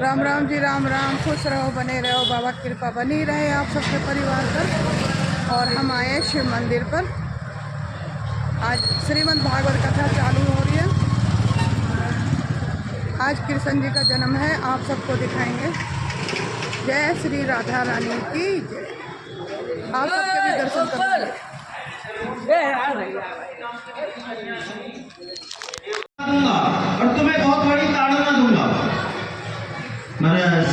राम राम जी, राम राम। खुश रहो, बने रहो, बाबा की कृपा बनी रहे आप सबके परिवार पर। और हम आए शिव मंदिर पर। आज श्रीमद् भागवत कथा चालू हो रही है। आज कृष्ण जी का जन्म है, आप सबको दिखाएंगे। जय श्री राधा रानी की जय। आप सबके भी दर्शन करेंगे। और तुम्हें बहुत बड़ी ताड़ना दूंगा। महाराज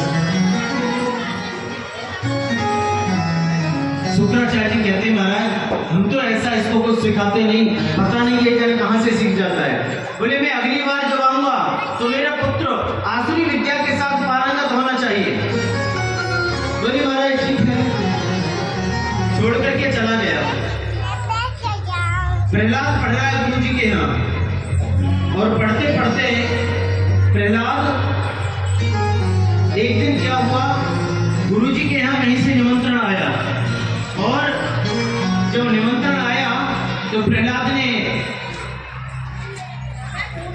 शुक्राचार्य जी कहते महाराज हम तो ऐसा इसको कुछ सिखाते नहीं, पता नहीं ये जन कहां से सीख जाता है। बोले मैं अगली बार जब आऊंगा तो मेरा पुत्र आसुरी विद्या के साथ पारंगत होना चाहिए। बोले महाराज ठीक है, छोड़ करके चला गया। प्रहलाद पढ़ रहा है गुरु जी के यहाँ, और पढ़ते पढ़ते प्रहलाद एक दिन क्या हुआ, गुरु जी के यहाँ कहीं से निमंत्रण आया, और जब निमंत्रण आया तो प्रहलाद ने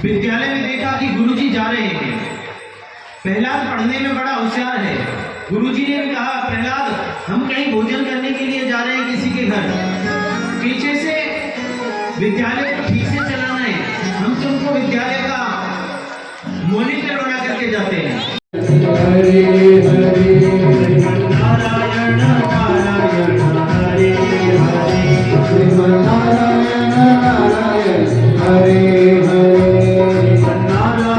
विद्यालय में देखा कि गुरु जी जा रहे हैं। प्रहलाद पढ़ने में बड़ा होशियार है। गुरु जी ने भी कहा प्रहलाद हम कहीं भोजन करने के लिए जा रहे हैं किसी के घर, पीछे से विद्यालय को ठीक से चलाना है, हम तुमको विद्यालय का मॉनिटर बना करके जाते हैं। हरे हरे नारायण नारायण हरे हरे, श्रीमन्नारायण नारायण हरे हरे, नारायण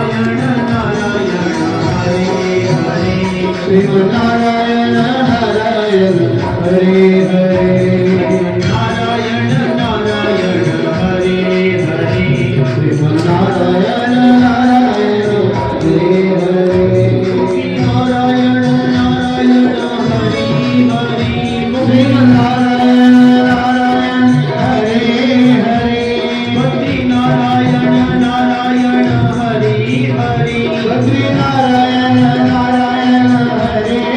नारायण हरे हरे, श्रीमन्नारायण नारायण हरे हरे, नारायण नारायण हरे हरे, श्रीमन्नारायण नारायण हरे हरे, नारायण नारायण हरे हरे, श्रीमन्नारायण नारायण हरे हरे, बद्री नारायण नारायण हरे हरे, बद्री नारायण नारायण हरे हरे, बद्री नारायण नारायण हरे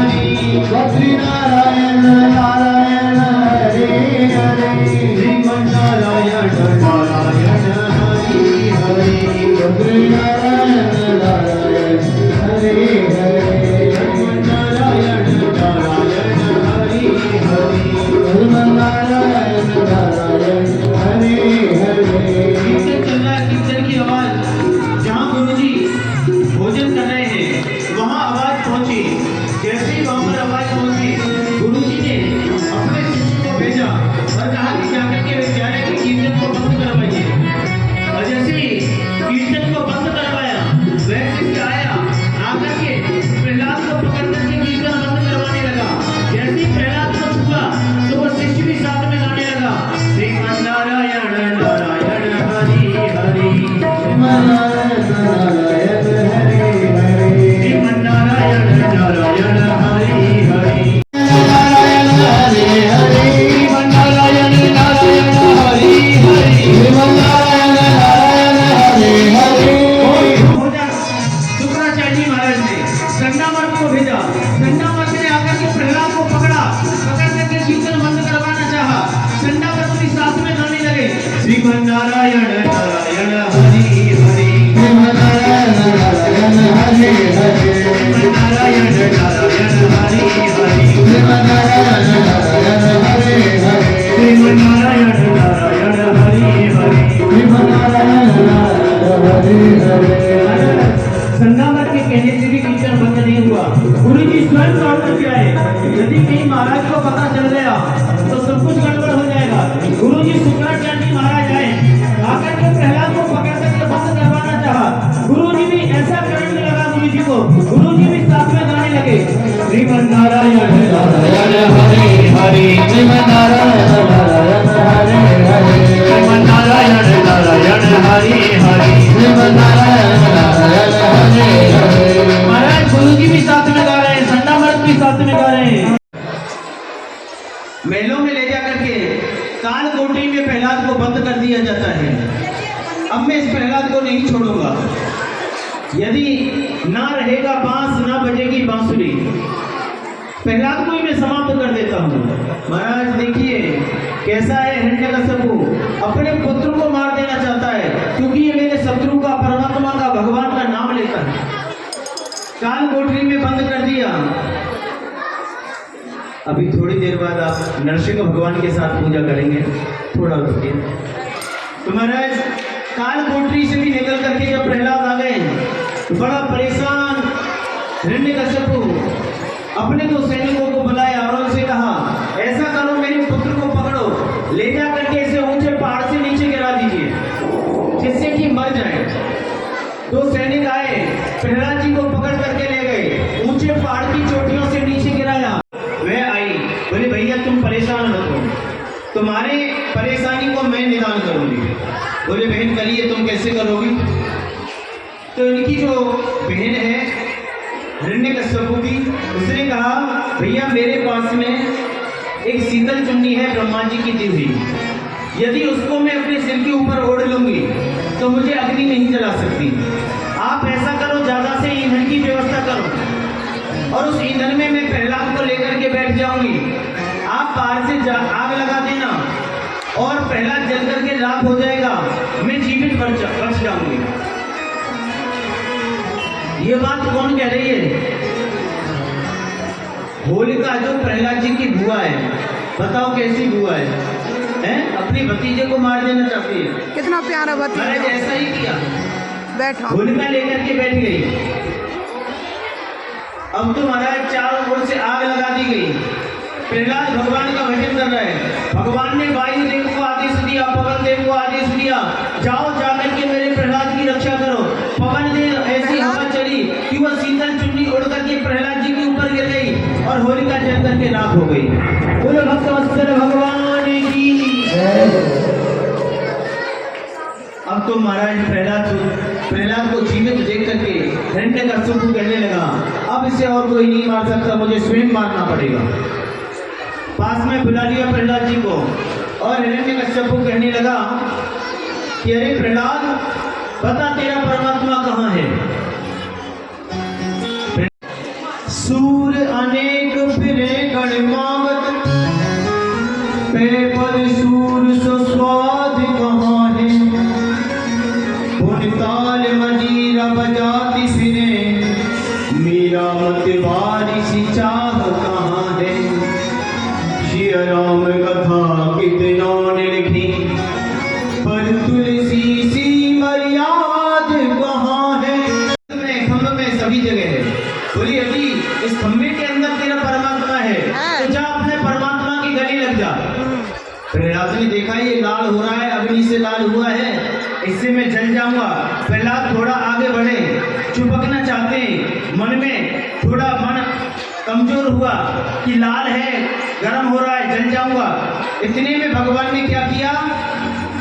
हरे, बद्री नारायण नारायण हरे हरे, श्रीमन्नारायण नारायण हरे हरे, बद्री नारायण नारायण हरे हरे, श्रीमन्नारायण नारायण हरे हरे, श्रीमन्नारायण नारायण हरे हरे। कीर्तन चल रहा है, कीर्तन की आवाज जहाँ गुरु जी भोजन कर रहे हैं वहाँ आवाज पहुंची। जैसे ही वहां पर आवाज पहुंची, गुरु जी ने अपने शिष्य को भेजा और कहा कि जाकर के विद्यालय के कीर्तन को बंद करवाइए। और जैसे ही कीर्तन को बंद करवाया, वैसे ही आया, आकर के प्रहलाद को पकड़ करके कीर्तन बंद करवाने लगा। जैसे ही प्रहलाद को छुआ तो वो शिष्य भी साथ में गाने लगा, श्रीमन्नारायण नारायण हरे हरे, श्रीमन्नारायण नारायण हरे हरे, श्रीमन्नारायण नारायण हरे हरे, नारायण हरे हरे, श्रीमन्नारायण नारायण हरे हरे, श्रीमन्नारायण नारायण हरे हरे। शुक्राचार्य जी महाराज ने संडामर्द को भेजा। संडामर्द ने आकर के प्रहलाद को पकड़ करके कीर्तन बंद करवाना चाहा। संडामर्द भी साथ में गाने लगे, श्रीमन्नारायण नारायण हरे हरे, श्रीमन्नारायण नारायण हरे हरे, श्रीमन्नारायण नारायण हरे हरे, श्रीमन्नारायण नारायण हरे हरे, श्रीमन्नारायण नारायण हरे हरे, श्रीमन्नारायण नारायण हरे हरे। संडामर्द के कहने से भी कीर्तन बंद नहीं हुआ। गुरु जी स्वयं लौट करके आए। यदि कहीं महाराज को पता चल गया तो सब कुछ गड़बड़ हो जाएगा। गुरु जी शुक्राचार्य जी महाराज आए, आकर के प्रहलाद को पकड़ करके बंद करवाना चाहा। गुरु जी भी ऐसा करने लगा गुरु जी को। गुरु जी भी साथ में गाने लगे, श्रीमन्नारायण नारायण हरे हरे, श्रीमन्नारायण नारायण हरे हरे, श्रीमन्नारायण नारायण हरे हरे, श्रीमन्नारायण नारायण हरे हरे। महाराज गुरु जी भी साथ में गा रहे हैं, संडामर्द भी साथ में गा रहे हैं। महलों में ले जाकर के काल कोठरी में प्रहलाद को बंद कर दिया जाता है। अब मैं इस प्रहलाद को नहीं छोड़ूंगा। यदि ना रहेगा बांस ना बजेगी बांसुरी, प्रहलाद को ही मैं समाप्त कर देता हूँ। महाराज देखिए कैसा है हिरण्यकश्यपु, अपने पुत्र को मार देना चाहता है। अभी थोड़ी देर बाद आप नरसिंह भगवान के साथ पूजा करेंगे, थोड़ा रुकिए। तो महाराज काल कोठरी से भी निकल करके जब प्रहलाद आ गए तो बड़ा परेशान हिरण्यकश्यपु अपने दो सैनिकों को बुलाया और उनसे कहा, ऐसा करो मेरे पुत्र को पकड़ो, ले जा करके इसे ऊंचे पहाड़ से नीचे गिरा दीजिए जिससे कि मर जाए। दो सैनिक आए, प्रहलाद जी को पकड़ करके ले गए, ऊंचे पहाड़ की चोटियों से नीचे गिराया। वह आई, बोले भैया तुम परेशान मत हो, तुम्हारे परेशानी को मैं निदान करूंगी। बोले बहन करिए, तुम कैसे करोगी? तो इनकी जो बहन है हिरण्यकश्यपु की, उसने कहा भैया मेरे पास में एक शीतल चुन्नी है ब्रह्मा जी की दी हुई, यदि उसको मैं अपने सिर के ऊपर ओढ़ लूंगी तो मुझे अग्नि नहीं जला सकती। आप ऐसा करो, ज्यादा से ईंधन की व्यवस्था करो और उस ईंधन में मैं प्रहलाद को लेकर के बैठ जाऊंगी। आप बाहर से आग लगा देना और प्रहलाद जल करके राख हो जाएगा, मैं जीवित बच जाऊंगी। ये बात कौन कह रही है? होलिका जो प्रहलाद जी की बुआ है, बताओ कैसी बुआ है? अपनी भतीजे को मार देना चाहती है। कितना प्यारा भतीजा, ऐसा ही किया, बैठा होलिका लेकर के बैठ गई। अब तो महाराज चारों ओर से आग लगा दी गई। प्रहलाद भगवान का भजन कर रहा है। भगवान ने वायु देव को आदेश दिया, पवन देव को आदेश दिया, जाओ जाकर के मेरे प्रहलाद की रक्षा करो। पवन देव ऐसी हवा चली कि वह शीतल चुन्नी उड़ करके प्रहलाद जी के ऊपर गिर गई और होलिका जल करके राख हो गई। बोलो भक्तवत्सल भगवान की। अब तो महाराज प्रहलाद को जीवित देख करके हिरण्यकश्यपु कहने लगा, अब इसे और कोई नहीं मार सकता, मुझे स्वयं मारना पड़ेगा। पास में बुला लिया प्रहलाद जी को और हिरण्यकश्यपु कहने लगा कि अरे प्रहलाद, बता तेरा परमात्मा कहाँ है? सूर अनेक फिरे गणमावत, पे पद सूर सो स्वाद कहाँ है? ताल मजीरा बजाती फिरे, मीरा मत बारिश चाह कहाँ है? श्री राम कथा कितना ने लिखी, पर तुलसी सी मर्याद कहाँ है? खम्भ में सभी जगह है। बोली अभी इस खम्भे के अंदर तेरा परमात्मा है, तो जा अपने परमात्मा की गले लग जा। प्रहलाद ने देखा ये लाल हो रहा है, अग्नि से लाल हुआ है, इससे मैं जल जाऊंगा। प्रहलाद थोड़ा आगे बढ़े, चिपकना चाहते हैं, मन में थोड़ा मन कमजोर हुआ कि लाल है, गर्म हो रहा है, जल जाऊंगा। इतने में भगवान ने क्या किया,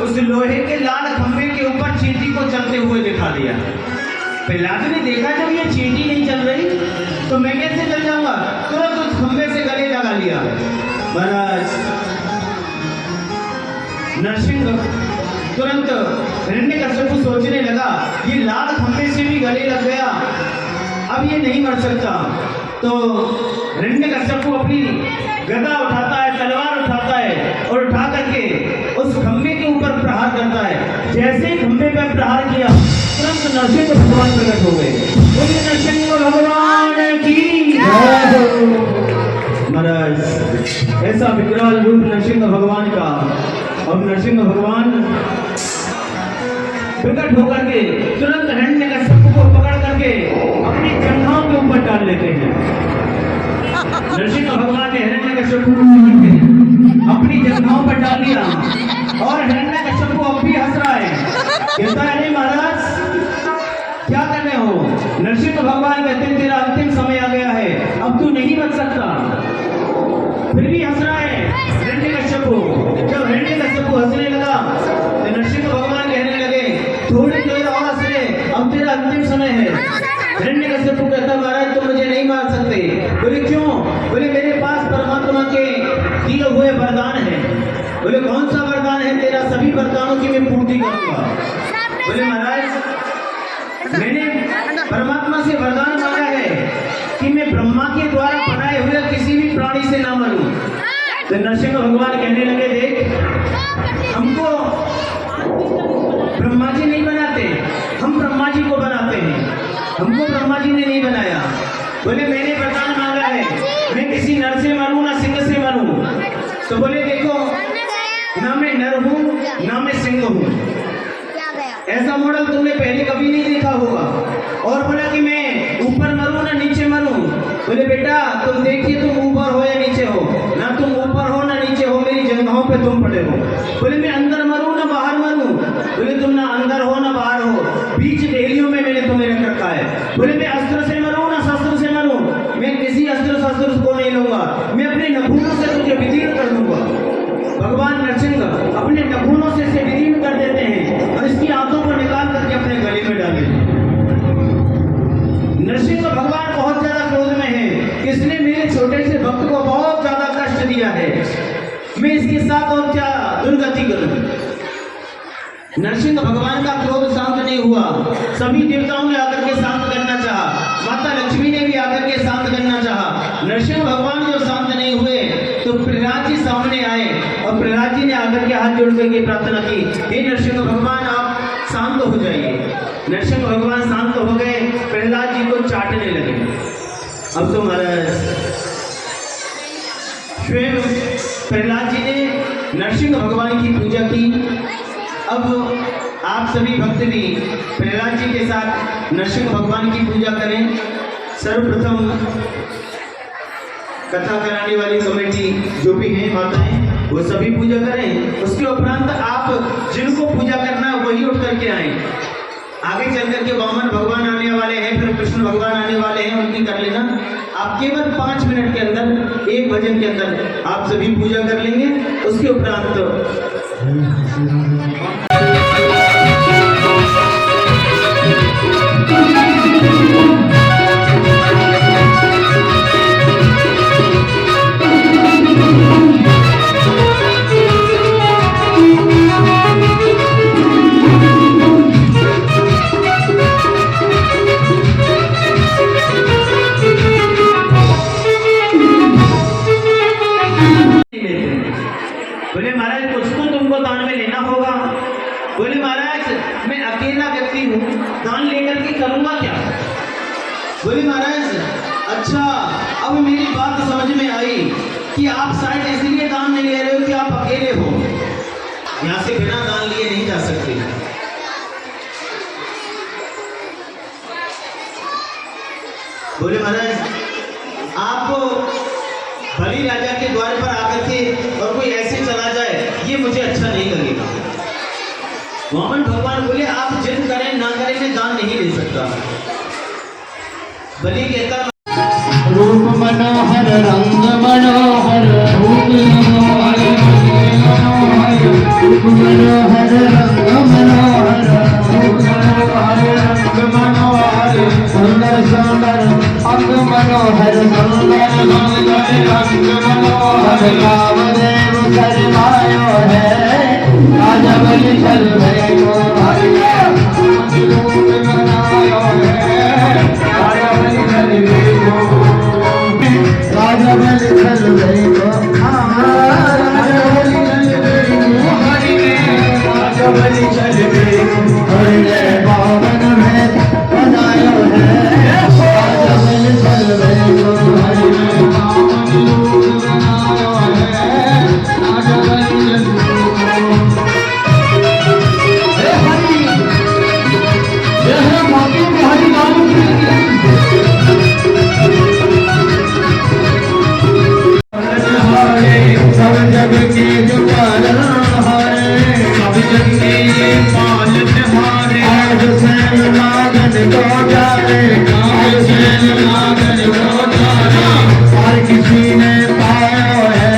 उस लोहे के लाल खंभे के ऊपर चींटी को चलते हुए दिखा दिया। प्रहलाद ने देखा जब ये चींटी नहीं चल रही तो मैं कैसे चल जाऊंगा, तुरंत उस खंभे से गले लगा लिया। महाराज नरसिंह तुरंत हिरण्यकश्यपु सोचने लगा, ये लाल खंभे से भी गले लग गया, अब ये नहीं मर सकता। तो हिरण्यकश्यपु अपनी गदा उठाता है, तलवार उठाता है और उठा करके उस खंभे के ऊपर प्रहार करता है। जैसे ही खंभे पर प्रहार किया, तुरंत नरसिंह भगवान प्रकट हो गए। बोलिए नरसिंह भगवान की। महाराज ऐसा विकराल रूप नरसिंह भगवान का। अब नरसिंह भगवान प्रकट होकर के तुरंत हिरण्यकश्यपु को पकड़ करके अपनी जंघाओं के ऊपर डाल लेते हैं। नरसिंह भगवान ने हिरण्यकश्यपु को अपनी जंघाओं पर डाल दिया और हिरण्यकश्यपु अब भी हंस रहा है, कहता है अरे महाराज क्या कर रहे हो? नरसिंह भगवान कहते हैं तेरा अंतिम समय आ गया है, अब तू नहीं बच सकता। फिर भी हंस रहा है हिरण्यकश्यपु। जब हिरण्यकश्यपु हंसने लगा तो नरसिंह भगवान कहने लगे थोड़ी देर और हंस ले, अब तेरा अंतिम समय है। हिरण्यकश्यपु कहता महाराज तुम मुझे नहीं मार सकते। बोले क्यों? बोले मेरे पास परमात्मा के दिए हुए वरदान है। बोले कौन सा वरदान है तेरा? सभी वरदानों की मैं पूर्ति करूंगा। बोले महाराज मैंने परमात्मा से वरदान मांगा है कि मैं ब्रह्मा के द्वारा बनाए हुए किसी भी प्राणी से ना मरूं। तो नरसिंह भगवान कहने लगे देख, हमको ब्रह्मा जी नहीं बनाते, हम ब्रह्मा जी को बनाते हैं, हमको ब्रह्मा जी ने नहीं बनाया। बोले मैंने वरदान मांगा है मैं किसी नर से मरूं ना सिंह से तो बोले देखो, ना मैं नर हूँ ना मैं सिंह हूँ। ऐसा मॉडल तुमने पहले कभी नहीं देखा होगा। और बोला कि मैं ऊपर मरूं ना नीचे मरूं। बोले बेटा तुम देखिए, तुम ऊपर हो या नीचे हो, ना तुम ऊपर हो ना नीचे हो, मेरी जंघों पे तुम पड़े हो। बोले मैं अंदर मरूं ना बाहर मरूं। बोले तुम ना अंदर हो ना बाहर हो, बीच डेलियों में मैंने तुम्हें रख रखा है। बोले मैं अस्त्र से मरूं ना शस्त्र से मरूं, मैं किसी अस्त्र शस्त्र को नहीं लूंगा, मैं अपने नखूनों से तुझे विदीर्ण कर दूंगा। भगवान नरसिंह अपने नखूनों से इसे विदीर्ण कर देते हैं और इसकी आंतों को निकाल करके अपने गले में डाल देते हैं। नरसिंह भगवान बहुत ज्यादा क्रोध में है, इसने मेरे छोटे से भक्त को बहुत ज्यादा कष्ट दिया है, मैं इसके साथ और क्या दुर्गति करूं। नरसिंह भगवान का क्रोध शांत नहीं हुआ। सभी देवताओं ने आकर के शांत करना चाहा, माता लक्ष्मी ने भी आकर के शांत करना चाहा। नरसिंह भगवान जो शांत नहीं हुए तो प्रहलाद जी सामने आए और प्रहलाद जी ने आकर के हाथ जोड़ करके प्रार्थना की, हे नरसिंह भगवान आप शांत हो जाइए। नरसिंह भगवान शांत हो गए, प्रहलाद जी को चाटने लगे। अब तो महाराज स्वयं प्रहलाद जी ने नरसिंह भगवान की पूजा की। अब आप सभी भक्त भी प्रहलाद जी के साथ नरसिंह भगवान की पूजा करें। सर्वप्रथम कथा कराने वाली कमेटी जो भी है माताएं, वो सभी पूजा करें। उसके उपरांत आप जिनको पूजा करना है वही उठ करके आए। आगे चल करके वामन भगवान आने वाले हैं, फिर कृष्ण भगवान आने वाले हैं, उनकी कर लेना। आप केवल 5 मिनट के अंदर, एक भजन के अंदर आप सभी पूजा कर लेंगे। उसके उपरांत बोले महाराज कुछ तो तुमको दान में लेना होगा। बोले महाराज मैं अकेला व्यक्ति हूँ, दान लेकर के करूँगा क्या। बोले महाराज अच्छा अब मेरी बात समझ में आई कि आप शायद इसलिए दान नहीं ले रहे हो कि आप अकेले हो, यहाँ से बिना दान लिए नहीं जा सकते। बोले महाराज आप बलि राजा के द्वार पर आकर के और कोई ऐसे चला जाए ये मुझे अच्छा नहीं लगेगा। वामन भगवान बोले आप जिद करें ना करें मैं दान नहीं ले सकता। बलि कहता रूप मनोहर रंग मनोहर रूप मनोहर रूप मनोहर रंग मनोहर रूप मनोहर रंग मनोहर सुंदर सुंदर अंग मनोहर सुंदर सुंदर रंग मनोहर कामदेव शर्मायो है राजा बलि शर्मायो रूप बनायो है राजा बलि शर्मायो राजा बलि शर्मायो राजा बलि शर्मायो हरे पावन में बनायो है राजा बलि शर्मायो हरे पावन रूप बनायो है राजा बलि शर्मायो हे हरि यह बाकी बिहारी लाल सब जग के जो पालन हारे सब जग के पालन हारे आज सैन नागन को जाने आज सैन नागन को जाने और किसी ने पाया है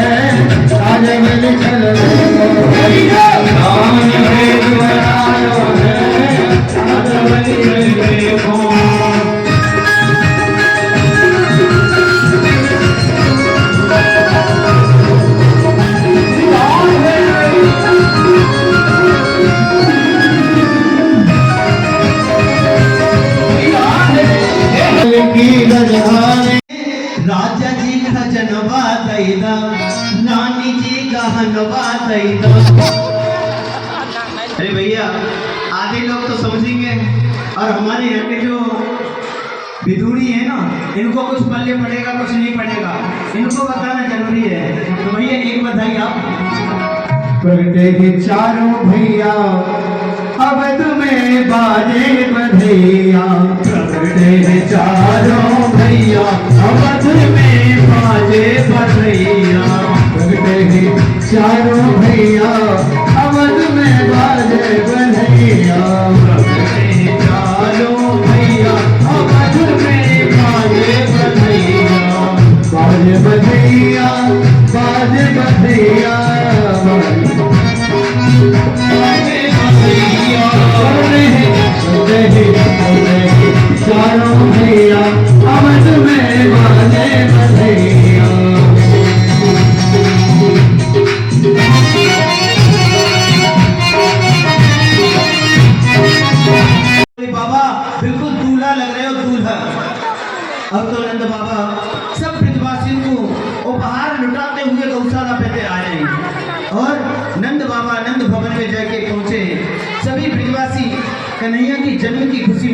राजा बलि शर्मायो राम भेद बनायो है राजा बलि शर्मायो राजा जी का जनवा दैदा नानी जी का हनवा दैदा। अरे भैया आधे लोग तो समझेंगे और हमारे यहाँ के जो विदुरी है ना, इनको कुछ पल्ले पड़ेगा कुछ नहीं पड़ेगा, इनको बताना जरूरी है। तो भैया एक बधाई आप। प्रगटे के चारों भैया अवध में बाजे बधैया, प्रगटे के चारों भैया अवध में बाजे बधैया, प्रगटे के चारों भैया अवध में बाजे बधैया, प्रगटे के चारों भैया अवध में बाजे बधैया, बाजे बधैया बाजे बधैया चारों भैया अवध में बाजे बधैया। बाबा बिल्कुल दूल्हा लग रहे हो, दूल्हा। अब तो नंद बाबा सब ब्रजवासियों को उपहार लुटाते हुए गौशाला पे आ रहे हैं और नंद बाबा नंद भवन में जाके पहुंचे। सभी ब्रजवासी कन्हैया की जन्म की खुशी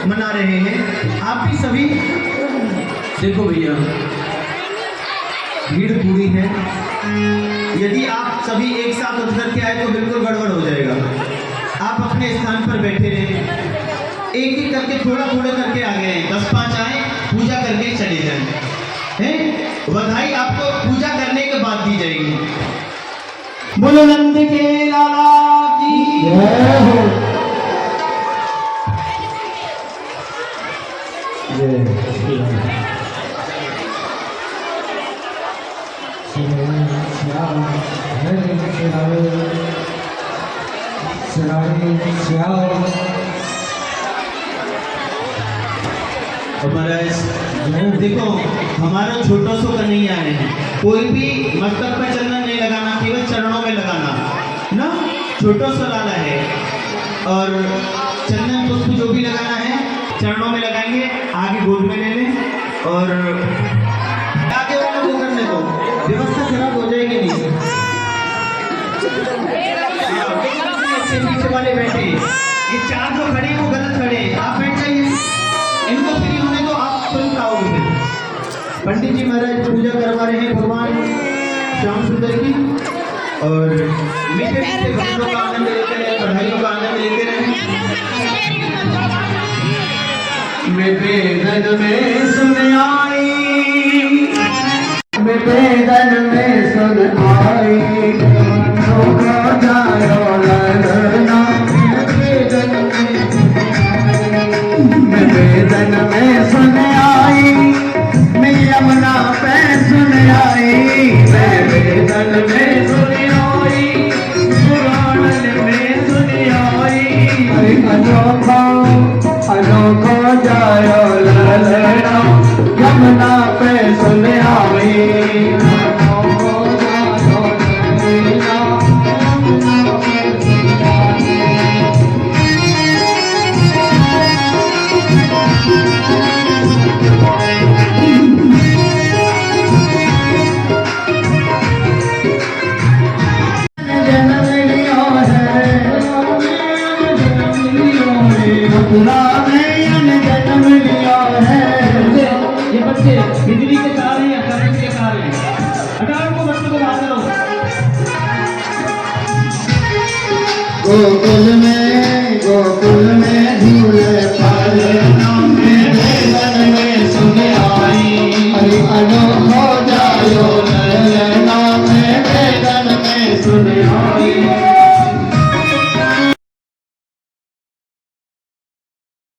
मना रहे हैं। आप भी सभी देखो भैया, भीड़ पूरी है। यदि आप सभी एक साथ उठ करके आए तो बिल्कुल गड़बड़ हो जाएगा। आप अपने स्थान पर बैठे रहे, एक एक करके थोड़ा थोड़ा करके आ गए, 10-5 आए, पूजा करके चले जाए हैं। बधाई आपको पूजा करने के बाद दी जाएगी। बोलो नंद के लाला की जय हो। जय श्री राम। श्याम हरे श्याम महाराज देखो, हमारा छोटा सो कन्हैया है। कोई भी मस्तक पर चंदन नहीं लगाना, केवल चरणों में लगाना ना। छोटा सा लाला है और चंदन पुष्प जो भी लगाना है चरणों में लगाएंगे। आगे गोद में ले लें और आगे वालों को करने दो, व्यवस्था खराब हो जाएगी नहीं। अच्छे पीछे वाले बैठे, ये 4 जो खड़े हैं वो गलत खड़े हैं, आप बैठ जाइए। इनको फ्री होने दो, आप तुरंत आओगे। पंडित जी महाराज पूजा करवा रहे हैं भगवान श्याम सुंदर की और मीठे मीठे भक्तों का आनंद लेते रहे, बधाइयों का आनंद लेते रहे। मैं वेदन में सुन आई, मैं वेदन में सुन आई, वेदन में सुन आई, मैं यमुना पे सुन आई, मैं वेदन में सुन आई, पुराण में सुन आई। अरे अनोखा अनोखा जायो ललना, यमुना पे सुन आई। बिजली के तार हैं या करंट के तार हैं, हटाओ को बच्चों को बाहर करो। गोकुल में